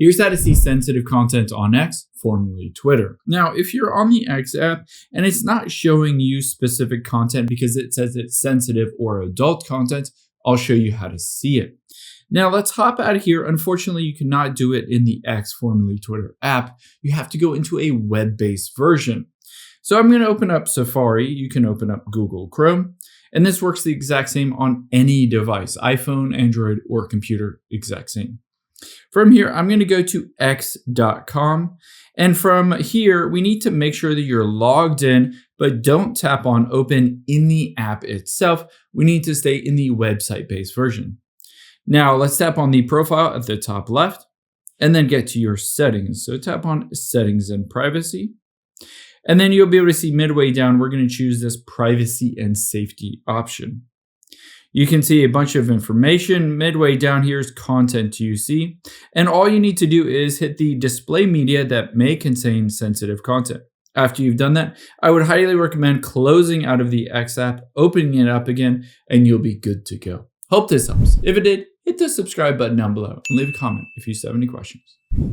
Here's how to see sensitive content on X, formerly Twitter. Now, if you're on the X app and it's not showing you specific content because it says it's sensitive or adult content, I'll show you how to see it. Now let's hop out of here. Unfortunately, you cannot do it in the X, formerly Twitter app. You have to go into a web-based version. So I'm going to open up Safari. You can open up Google Chrome. And this works the exact same on any device, iPhone, Android, or computer, exact same. From here, I'm going to go to x.com. And from here, we need to make sure that you're logged in, but don't tap on open in the app itself. We need to stay in the website-based version. Now let's tap on the profile at the top left and then get to your settings. So tap on settings and privacy. And then you'll be able to see midway down, we're going to choose this privacy and safety option. You can see a bunch of information. Midway down here is content to see. And all you need to do is hit the display media that may contain sensitive content. After you've done that, I would highly recommend closing out of the X app, opening it up again, and you'll be good to go. Hope this helps. If it did, hit the subscribe button down below and leave a comment if you still have any questions.